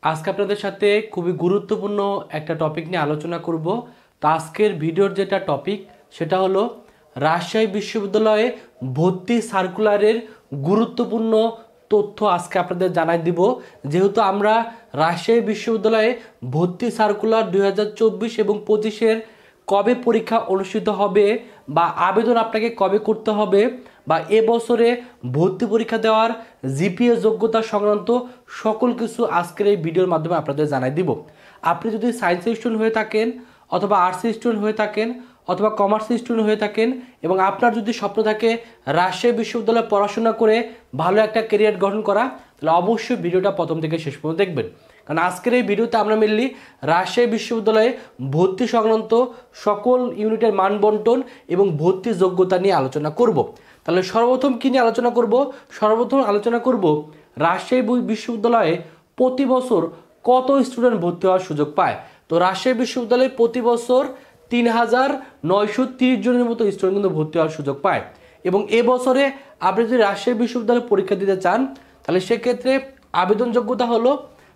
আজকে আপনাদের সাথে খুবই গুরুত্বপূর্ণ একটা টপিক নিয়ে আলোচনা করব। তো আজকের ভিডিওর যেটা টপিক সেটা হলো রাজশাহী বিশ্ববিদ্যালয়ে ভর্তি সার্কুলারের গুরুত্বপূর্ণ তথ্য আজকে আপনাদের জানাই দিব। যেহেতু আমরা রাজশাহী বিশ্ববিদ্যালয়ে ভর্তি সার্কুলার 2024 এবং 25-এর কবে পরীক্ষা অনুষ্ঠিত হবে বা আবেদন আপনাকে কবে করতে হবে বা এবছরে ভর্তি পরীক্ষা দেওয়ার জিপিএ যোগ্যতা সংক্রান্ত সকল কিছু আজকের এই ভিডিওর মাধ্যমে আপনাদের জানাই দিব। আপনি যদি সায়েন্সের স্টুডেন্ট হয়ে থাকেন অথবা আর্টসের স্টুডেন্ট হয়ে থাকেন অথবা কমার্সের স্টুডেন্ট হয়ে থাকেন এবং আপনার যদি স্বপ্ন থাকে রাজশাহী বিশ্ববিদ্যালয়ে পড়াশোনা করে ভালো একটা ক্যারিয়ার গঠন করা, তাহলে অবশ্যই ভিডিওটা প্রথম থেকে শেষ পর্যন্ত দেখবেন। কারণ আজকের এই ভিডিওতে আমরা মেনলি রাজশাহী বিশ্ববিদ্যালয়ে ভর্তি সংক্রান্ত সকল ইউনিটের মান বন্টন এবং ভর্তি যোগ্যতা নিয়ে আলোচনা করব। তাহলে সর্বপ্রথম কী নিয়ে আলোচনা করব? সর্বপ্রথম আলোচনা করব রাজশাহী বিশ্ববিদ্যালয়ে প্রতি বছর কত স্টুডেন্ট ভর্তি হওয়ার সুযোগ পায়। তো রাজশাহী বিশ্ববিদ্যালয়ে প্রতি বছর ৩,৯৩০ জনের মতো স্টুডেন্ট কিন্তু ভর্তি হওয়ার সুযোগ পায়। এবং এবছরে আপনি যদি রাজশাহী বিশ্ববিদ্যালয়ে পরীক্ষা দিতে চান তাহলে সেক্ষেত্রে আবেদন যোগ্যতা হলো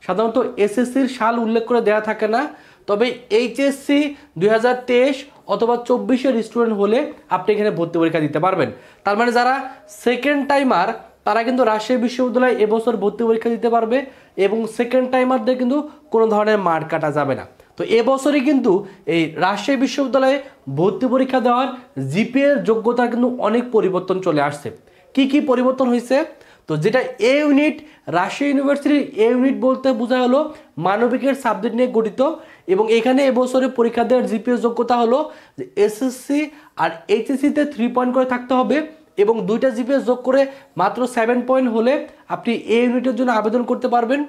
সাধারণত এসএসসির সাল উল্লেখ করে দেওয়া থাকে না, তবে এইচএসসি 2023 অথবা 24-এর স্টুডেন্ট হলে আপনি এখানে ভর্তি পরীক্ষা দিতে পারবেন। তার মানে যারা সেকেন্ড টাইমার তারা কিন্তু রাজশাহী বিশ্ববিদ্যালয়ে এবছর ভর্তি পরীক্ষা দিতে পারবে এবং সেকেন্ড টাইমারদের কিন্তু কোনো ধরনের মার্ক কাটা যাবে না। তো এবছরই কিন্তু এই রাজশাহী বিশ্ববিদ্যালয়ে ভর্তি পরীক্ষা দেওয়ার জিপিএ যোগ্যতার কিন্তু অনেক পরিবর্তন চলে আসছে। কি কি পরিবর্তন হয়েছে? তো যেটা এ ইউনিট, রাজশাহী ইউনিভার্সিটির এ ইউনিট বলতে বোঝা হলো মানবিকের সাবজেক্ট নিয়ে গঠিত এবং এখানে এবছরে পরীক্ষা দেওয়ার জিপিএ যোগ্যতা হলো যে এসএসসি আর এইচএসসিতে 3 পয়েন্ট করে থাকতে হবে এবং দুইটা জিপিএ যোগ করে মাত্র 7 পয়েন্ট হলে আপনি এ ইউনিটের জন্য আবেদন করতে পারবেন।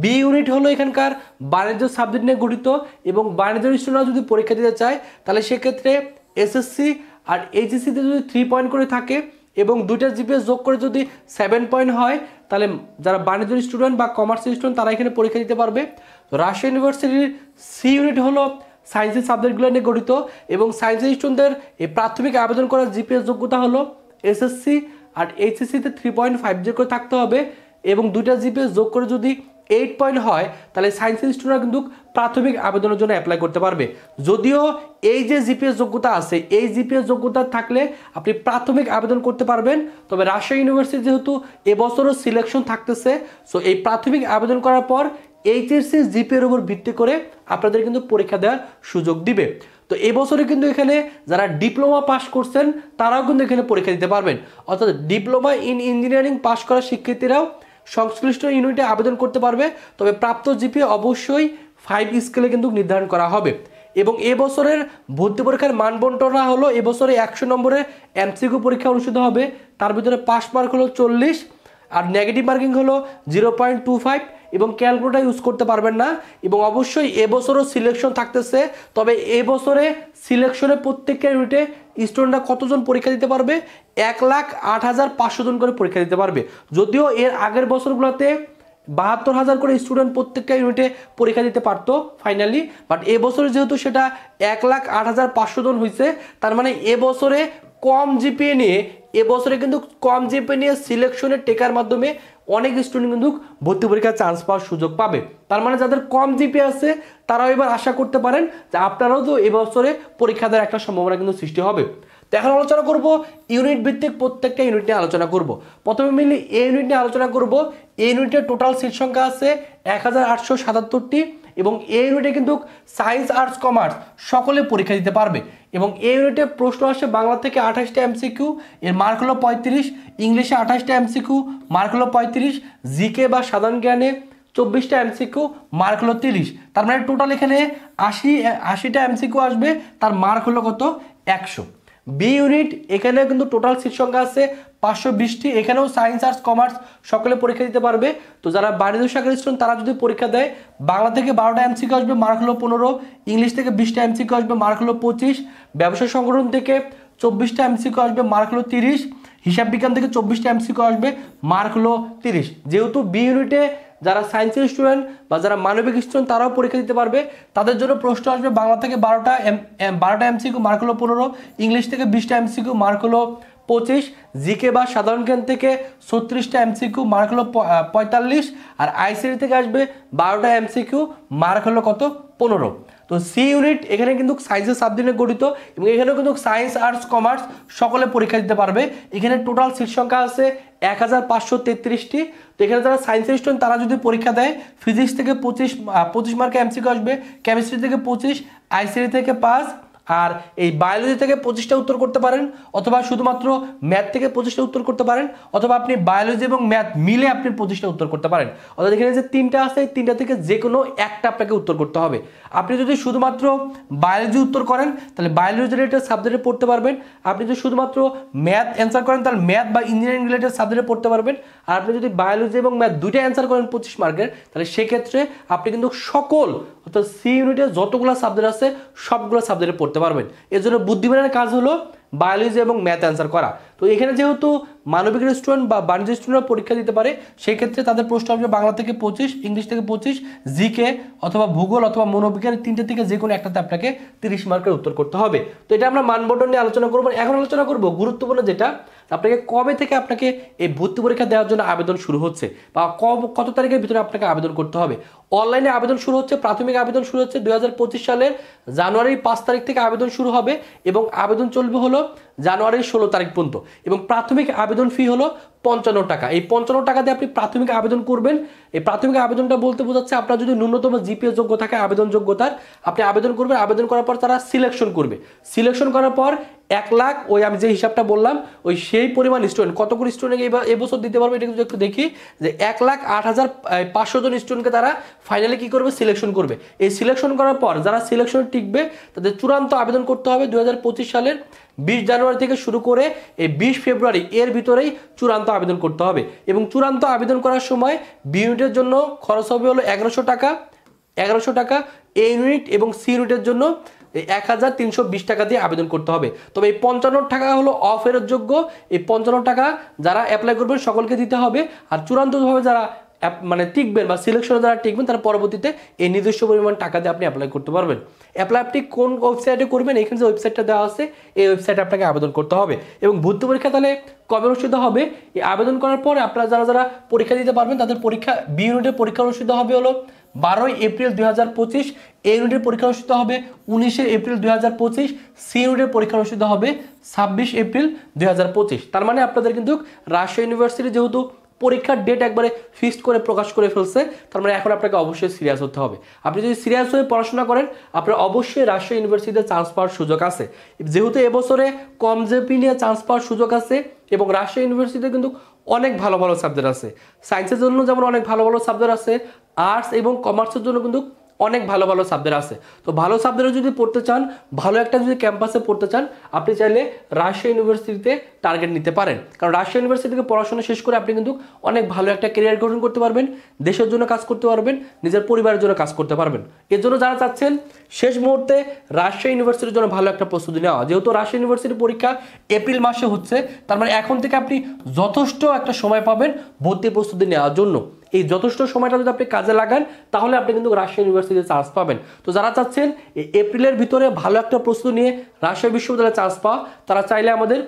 বি ইউনিট হলো এখানকার বাণিজ্য সাবজেক্ট নিয়ে গঠিত এবং বাণিজ্য স্টুডেন্টরা যদি পরীক্ষা দিতে চায় তাহলে সেক্ষেত্রে এসএসসি আর এইচএসসিতে যদি 3 পয়েন্ট করে থাকে এবং দুইটা জিপিএ যোগ করে যদি 7 পয়েন্ট হয় তাহলে যারা বাণিজ্য স্টুডেন্ট বা কমার্সের স্টুডেন্ট তারা এখানে পরীক্ষা দিতে পারবে। তো রাজশাহী ইউনিভার্সিটির সি ইউনিট হলো সায়েন্সের সাবজেক্টগুলো নিয়ে গঠিত এবং সায়েন্সের স্টুডেন্টদের এই প্রাথমিক আবেদন করার জিপিএ যোগ্যতা হলো এসএসসি আর এইচএসসিতে 3.50 করে থাকতে হবে এবং দুইটা জিপিএ যোগ করে যদি 8 পয়েন্ট হয় তাহলে সায়েন্সের স্টুডেন্টরা কিন্তু প্রাথমিক আবেদনের জন্য অ্যাপ্লাই করতে পারবে। যদিও এই যে জিপিএ যোগ্যতা আছে এই জিপিএ যোগ্যতা থাকলে আপনি প্রাথমিক আবেদন করতে পারবেন, তবে রাজশাহী ইউনিভার্সিটি যেহেতু এবছরও সিলেকশন থাকতেছে সো এই প্রাথমিক আবেদন করার পর এইচএসসি জিপিএর উপর ভিত্তি করে আপনাদের কিন্তু পরীক্ষা দেওয়ার সুযোগ দিবে। তো এই বছরে কিন্তু এখানে যারা ডিপ্লোমা পাস করছেন তারাও কিন্তু এখানে পরীক্ষা দিতে পারবেন, অর্থাৎ ডিপ্লোমা ইন ইঞ্জিনিয়ারিং পাস করা শিক্ষার্থীরাও সংশ্লিষ্ট ইউনিটে আবেদন করতে পারবে, তবে প্রাপ্ত জিপিএ অবশ্যই 5 স্কেলে কিন্তু নির্ধারণ করা হবে। এবং এবছরের ভর্তি পরীক্ষার মান বন্টনা হলো এবছরে 100 নম্বরের এমসিকিউ পরীক্ষা অনুষ্ঠিত হবে, তার ভিতরে পাস মার্ক হলো 40 আর নেগেটিভ মার্কিং হলো 0.25 এবং ক্যালকুলেটর ইউজ করতে পারবেন না। এবং অবশ্যই এবছরও সিলেকশন থাকতেছে, তবে এবছরে সিলেকশনে প্রত্যেকটা ইউনিটে স্টুডেন্টরা কতজন পরীক্ষা দিতে পারবে? 1,08,500 জন করে পরীক্ষা দিতে পারবে। যদিও এর আগের বছরগুলোতে 72,000 করে স্টুডেন্ট প্রত্যেকটা ইউনিটে পরীক্ষা দিতে পারতো ফাইনালি, বাট এবছরে যেহেতু সেটা 1,08,500 জন হয়েছে, তার মানে এবছরে কম জিপিএ নিয়ে সিলেকশনে টেকার মাধ্যমে অনেক স্টুডেন্ট কিন্তু ভর্তি পরীক্ষার চান্স পাওয়ার সুযোগ পাবে। তার মানে যাদের কম জিপিএ আছে তারাও এবার আশা করতে পারেন যে আপনারাও তো এবছরে পরীক্ষা দেওয়ার একটা সম্ভাবনা কিন্তু সৃষ্টি হবে। তো এখন আলোচনা করব ইউনিট ভিত্তিক প্রত্যেকটা ইউনিট নিয়ে আলোচনা করব। প্রথমে মিলি এ ইউনিট নিয়ে আলোচনা করব। এই ইউনিটের টোটাল সিট সংখ্যা আছে 1,877টি এবং এই ইউনিটে কিন্তু সায়েন্স আর্টস কমার্স সকলে পরীক্ষা দিতে পারবে এবং এই ইউনিটে প্রশ্ন আসে বাংলা থেকে 28টা এমসিকিউ, এর মার্ক হলো 35, ইংলিশে 28টা এমসিকিউ, মার্ক হলো 35, জিকে বা সাধারণ জ্ঞানে 24টা এমসিকিউ, মার্ক হলো 30। তার মানে টোটাল এখানে 80টা এমসিকিউ আসবে, তার মার্ক হলো কত? 100। বি ইউনিট এখানে কিন্তু টোটাল সিট সংখ্যা আছে 520টি, এখানেও সায়েন্স আর্টস কমার্স সকলে পরীক্ষা দিতে পারবে। তো যারা বাণিজ্য শাখার স্টুডেন্ট তারা যদি পরীক্ষা দেয় বাংলা থেকে 12টা এমসিকিউ আসবে, মার্ক হলো 15, ইংলিশ থেকে 20টা এমসিকিউ আসবে, মার্ক হলো 25, ব্যবসা সংগঠন থেকে 24টা এমসিকিউ আসবে, মার্ক হলো 30, হিসাব বিজ্ঞান থেকে 24টা এমসিকিউ আসবে, মার্ক হলো 30। যেহেতু বি ইউনিটে যারা সায়েন্সের স্টুডেন্ট বা যারা মানবিক স্টুডেন্ট তারাও পরীক্ষা দিতে পারবে, তাদের জন্য প্রশ্ন আসবে বাংলা থেকে 12টা এমসিকিউ, মার্ক হলো 15, ইংলিশ থেকে 20টা এমসিকিউ, মার্ক হলো 25, জিকে বা সাধারণ জ্ঞান থেকে 36টা এমসিকিউ, মার্ক হলো 45, আর আইসিটি থেকে আসবে 12টা এমসিকিউ, মার্ক হলো কত 15। তো সি ইউনিট এখানে কিন্তু সায়েন্সের সাবজেক্টে গঠিত এবং এখানেও কিন্তু সায়েন্স, আর্টস, কমার্স সকলে পরীক্ষা দিতে পারবে। এখানে টোটাল সিট সংখ্যা আছে 1533টি। তো এখানে যারা সায়েন্সের স্টুডেন্ট তারা যদি পরীক্ষা দেয়, ফিজিক্স থেকে 25 মার্কে এমসিকিউ আসবে, কেমিস্ট্রি থেকে 25, আইসিটি থেকে 5, আর এই বায়োলজি থেকে 25টা উত্তর করতে পারেন, অথবা শুধুমাত্র ম্যাথ থেকে 25টা উত্তর করতে পারেন, অথবা আপনি বায়োলজি এবং ম্যাথ মিলে আপনি 25টা উত্তর করতে পারেন। অর্থাৎ এখানে যে 3টা আছে এই 3টা থেকে যে কোনো একটা আপনাকে উত্তর করতে হবে। আপনি যদি শুধুমাত্র বায়োলজি উত্তর করেন তাহলে বায়োলজি রিলেটেড সাবজেক্টে পড়তে পারবেন। আপনি যদি শুধুমাত্র ম্যাথ অ্যান্সার করেন তাহলে ম্যাথ বা ইঞ্জিনিয়ারিং রিলেটেড সাবজেক্টে পড়তে পারবেন। আর আপনি যদি বায়োলজি এবং ম্যাথ দুইটা অ্যান্সার করেন 25 মার্কের, তাহলে সেক্ষেত্রে আপনি কিন্তু সকল অর্থাৎ সি ইউনিটে যতগুলো সাবজেক্ট আছে সবগুলো সাবজেক্টে পড়তে পারবেন। এর জন্য বুদ্ধিমানের কাজ হলো বায়োলজি এবং ম্যাথ অ্যান্সার করা। তো এখানে যেহেতু মানবিকের স্টুডেন্ট বা বাণিজ্য স্টুডেন্টরা পরীক্ষা দিতে পারে, সেই ক্ষেত্রে তাদের প্রশ্ন আসবে বাংলা থেকে 25, ইংলিশ থেকে 25, জিকে অথবা ভূগোল অথবা মনোবিজ্ঞান 3টে থেকে যে কোনো একটাতে আপনাকে 30 মার্কের উত্তর করতে হবে। তো এটা আমরা মানবন্টন নিয়ে আলোচনা করবো। এখন আলোচনা করবো গুরুত্বপূর্ণ যেটা, আপনাকে কবে থেকে আপনাকে এই ভর্তি পরীক্ষা দেওয়ার জন্য আবেদন শুরু হচ্ছে বা কত তারিখের ভিতরে আপনাকে আবেদন করতে হবে। অনলাইনে আবেদন শুরু হচ্ছে, প্রাথমিক আবেদন শুরু হচ্ছে 2025 সালের জানুয়ারি 5 তারিখ থেকে আবেদন শুরু হবে এবং আবেদন চলবে হলো জানুয়ারির 16 তারিখ পর্যন্ত। এবং প্রাথমিক আবেদন ফি হলো 55 টাকা। এই 55 টাকা দিয়ে আপনি প্রাথমিক আবেদন করবেন। এই প্রাথমিক আবেদনটা বলতে বোঝাচ্ছে আপনার যদি ন্যূনতম জিপিএ যোগ্য থাকে আবেদন যোগ্যতার, আপনি আবেদন করবেন। আবেদন করার পর তারা সিলেকশন করবে। সিলেকশন করার পর 1 লাখ, ওই আমি যে হিসাবটা বললাম ওই সেই পরিমাণ স্টুডেন্ট, কতগুলো স্টুডেন্ট এবছর দিতে পারবে এটা কিন্তু একটু দেখি, যে 1,08,500 জন স্টুডেন্টকে তারা ফাইনালি কি করবে, সিলেকশন করবে। এই সিলেকশন করার পর যারা সিলেকশন টিকবে তাদের চূড়ান্ত আবেদন করতে হবে 2025 সালের 20 জানুয়ারি থেকে শুরু করে এই 20 ফেব্রুয়ারি এর ভিতরেই চূড়ান্ত আবেদন করতে হবে। এবং চূড়ান্ত আবেদন করার সময় বি ইউনিটের জন্য খরচ হবে হলো 1100 টাকা, এ ইউনিট এবং সি ইউনিটের জন্য 1320 টাকা দিয়ে আবেদন করতে হবে। তবে এই 55 টাকা হলো অফেরত যোগ্য। এই 55 টাকা যারা অ্যাপ্লাই করবেন সকলকে দিতে হবে। আর চূড়ান্তভাবে যারা মানে টিকবেন বা সিলেকশনে যারা টিকবেন তারা পরবর্তীতে এই নির্দিষ্ট পরিমাণ টাকা দিয়ে আপনি অ্যাপ্লাই করতে পারবেন। অ্যাপ্লাই আপনি কোন ওয়েবসাইটে করবেন, এখানে যে ওয়েবসাইটটা দেওয়া আছে এই ওয়েবসাইটে আপনাকে আবেদন করতে হবে। এবং ভর্তি পরীক্ষা তাহলে কবে অনুষ্ঠিত হবে, এই আবেদন করার পরে আপনারা যারা পরীক্ষা দিতে পারবেন তাদের পরীক্ষা বি ইউনিটের পরীক্ষা অনুষ্ঠিত হবে হলো 12 এপ্রিল 2025, এ ইউনিটের পরীক্ষা অনুষ্ঠিত হবে 19 এপ্রিল 2025, সি ইউনিটের পরীক্ষা অনুষ্ঠিত হবে 26 এপ্রিল 2025। তার মানে আপনাদের কিন্তু রাজশাহী ইউনিভার্সিটি যেহেতু পরীক্ষার ডেট একবারে ফিক্সড করে প্রকাশ করে ফেলছে, তার মানে এখন আপনাকে অবশ্যই সিরিয়াস হতে হবে। আপনি যদি সিরিয়াস হয়ে পড়াশোনা করেন আপনার অবশ্যই রাজশাহী ইউনিভার্সিটিতে চান্স পাওয়ার সুযোগ আছে। যেহেতু এবছরে কম জেপি নিয়ে চান্স পাওয়ার সুযোগ আছে এবং রাজশাহী ইউনিভার্সিটিতে কিন্তু অনেক ভালো ভালো সাবজেক্ট আছে। সায়েন্সের জন্য যেমন অনেক ভালো ভালো সাবজেক্ট আছে, আর্টস এবং কমার্সের জন্য কিন্তু অনেক ভালো ভালো সাবজেক্ট আছে। তো ভালো সাবজেক্টে যদি পড়তে চান, ভালো একটা যদি ক্যাম্পাসে পড়তে চান, আপনি চাইলে রাজশাহী ইউনিভার্সিটিতে টার্গেট নিতে পারেন। কারণ রাজশাহী ইউনিভার্সিটি থেকে পড়াশোনা শেষ করে আপনি কিন্তু অনেক ভালো একটা ক্যারিয়ার গঠন করতে পারবেন, দেশের জন্য কাজ করতে পারবেন, নিজের পরিবারের জন্য কাজ করতে পারবেন। এর জন্য যারা চাচ্ছেন শেষ মুহূর্তে রাজশাহী ইউনিভার্সিটির জন্য ভালো একটা প্রস্তুতি নেওয়া, যেহেতু রাজশাহী ইউনিভার্সিটির পরীক্ষা এপ্রিল মাসে হচ্ছে, তার মানে এখন থেকে আপনি যথেষ্ট একটা সময় পাবেন ভর্তি প্রস্তুতি নেওয়ার জন্য। এই যথেষ্ট সময়টা যদি আপনি কাজে লাগান তাহলে আপনি কিন্তু রাজশাহী ইউনিভার্সিটিতে চান্স পাবেন। তো যারা চাচ্ছেন এই এপ্রিলের ভিতরে ভালো একটা প্রস্তুতি নিয়ে রাজশাহী বিশ্ববিদ্যালয়ে চান্স পাওয়া, তারা চাইলে আমাদের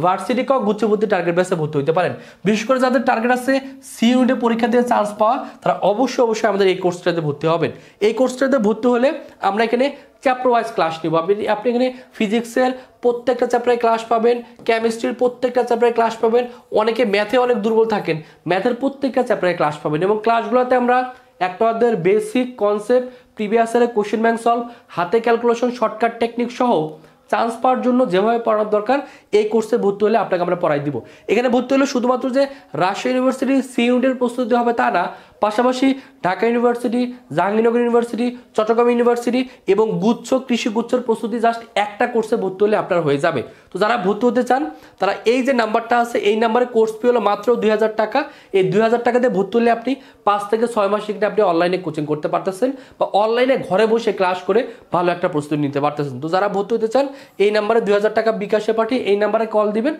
ভার্সিটি ক গুচ্ছ ভর্তি টার্গেট বেসে ভর্তি হতে পারেন। বিশেষ করে যাদের টার্গেট আছে সি ইউনিটে পরীক্ষা দিয়ে চান্স পাওয়া, তারা অবশ্যই আমাদের এই কোর্সটাতে ভর্তি হবেন। এই কোর্সটাতে ভর্তি হলে আমরা এখানে চ্যাপ্টার ওয়াইজ ক্লাস নিব। আপনি এখানে ফিজিক্সের প্রত্যেকটা চ্যাপ্টারে ক্লাস পাবেন, কেমিস্ট্রির প্রত্যেকটা চ্যাপ্টারে ক্লাস পাবেন, অনেকে ম্যাথে অনেক দুর্বল থাকেন, ম্যাথের প্রত্যেকটা চ্যাপ্টারে ক্লাস পাবেন। এবং ক্লাসগুলোতে আমরা একটা অধ্যায়ের বেসিক কনসেপ্ট, প্রিভিয়াস ইয়ারের কোশ্চেন ব্যাংক সলভ, হাতে ক্যালকুলেশন, শর্টকাট টেকনিক সহ চান্স পাওয়ার জন্য যেভাবে পড়ানোর দরকার এই কোর্সে ভর্তি হলে আপনাকে আমরা পড়াই দিব। এখানে ভর্তি হলে শুধুমাত্র যে রাজশাহী ইউনিভার্সিটি সি ইউনিটের প্রস্তুতি হবে তা না, পাশাপাশি Dhaka university, Jahangirnagar university, Chattogram university এবং গুচ্ছ, কৃষি গুচ্ছের প্রস্তুতি জাস্ট একটা কোর্সে ভর্তি হলে আপনার হয়ে যাবে। তো যারা ভর্তি হতে চান তারা এই যে নাম্বারটা আছে এই নাম্বারে কোর্স ফি হলো মাত্র 2000 টাকা। এই 2000 টাকা দিয়ে ভর্তি হলে আপনি 5 থেকে 6 মাস শিখতে আপনি অনলাইনে কোচিং করতে পারতেছেন বা অনলাইনে ঘরে বসে ক্লাস করে ভালো একটা প্রস্তুতি নিতে পারতেছেন। তো যারা ভর্তি হতে চান এই নাম্বারে 2000 টাকা বিকাশে পাঠিয়ে এই নাম্বারে কল দিবেন।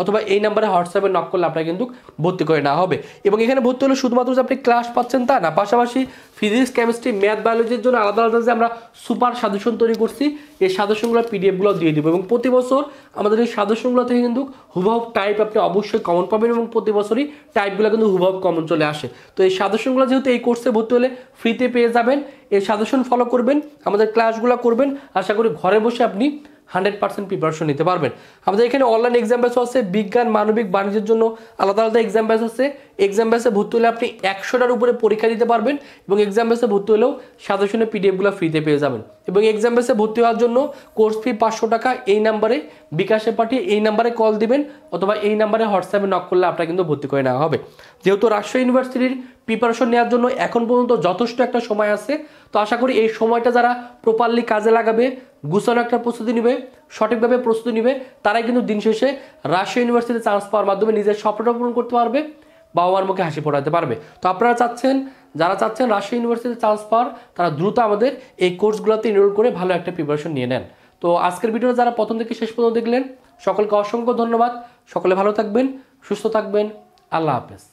অথবা এই নাম্বারে হোয়াটসঅ্যাপে নক করলে আপনার কিন্তু ভর্তি করে নেওয়া হবে। এবং এখানে ভর্তি হলে শুধুমাত্র যে আপনি ক্লাস পাচ্ছেন তা না, পাশাপাশি ফিজিক্স, কেমিস্ট্রি, ম্যাথ, বায়োলজির জন্য আলাদা আলাদা যে আমরা সুপার সাজেশন তৈরি করছি, এই সাজেশনগুলো পিডিএফগুলো দিয়ে দিব এবং প্রতি বছর আমাদের এই সাজেশনগুলো থেকে কিন্তু হুবহু টাইপ আপনি অবশ্যই কমন পাবেন এবং প্রতি বছরই টাইপগুলো কিন্তু হুবহু কমন চলে আসে। তো এই সাজেশনগুলো যেহেতু এই কোর্সে ভর্তি হলে ফ্রিতে পেয়ে যাবেন, এই সাজেশন ফলো করবেন, আমাদের ক্লাসগুলো করবেন, আশা করি ঘরে বসে আপনি 100% প্রিপারেশন নিতে পারবেন। আমাদের এখানে অনলাইন এক্সাম ব্যাচ আছে, বিজ্ঞান, মানবিক, বাণিজ্যের জন্য আলাদা আলাদা এক্সাম ব্যাচ আছে। এক্সাম ব্যাচে ভর্তি হলে আপনি 100টার উপরে পরীক্ষা দিতে পারবেন এবং এক্সাম ব্যাচে ভর্তি হলেও সাজেশনের পিডিএফগুলো ফ্রিতে পেয়ে যাবেন। এবং এক্সাম ব্যাচে ভর্তি হওয়ার জন্য কোর্স ফি 500 টাকা, এই নাম্বারে বিকাশে পাঠিয়ে এই নাম্বারে কল দিবেন অথবা এই নাম্বারে হোয়াটসঅ্যাপে নক করলে আপনার কিন্তু ভর্তি করে নেওয়া হবে। যেহেতু রাজশাহী ইউনিভার্সিটির প্রিপারেশন নেওয়ার জন্য এখন পর্যন্ত যথেষ্ট একটা সময় আছে, তো আশা করি এই সময়টা যারা প্রপারলি কাজে লাগাবে, গুছানো একটা প্রস্তুতি নেবে, সঠিকভাবে প্রস্তুতি নেবে, তারাই কিন্তু দিন শেষে রাজশাহী ইউনিভার্সিটিতে চান্স পাওয়ার মাধ্যমে নিজের স্বপ্নটা পূরণ করতে পারবে, বাবা মার মুখে হাসি ফোটাতে পারবে। তো আপনারা যারা চাচ্ছেন রাজশাহী ইউনিভার্সিটিতে চান্স পাওয়ার, তারা দ্রুত আমাদের এই কোর্সগুলোতে এনরোল করে ভালো একটা প্রিপারেশন নিয়ে নেন। তো আজকের ভিডিওটা যারা প্রথম থেকে শেষ পর্যন্ত দেখলেন, সকলকে অসংখ্য ধন্যবাদ। সকলে ভালো থাকবেন, সুস্থ থাকবেন। আল্লাহ হাফেজ।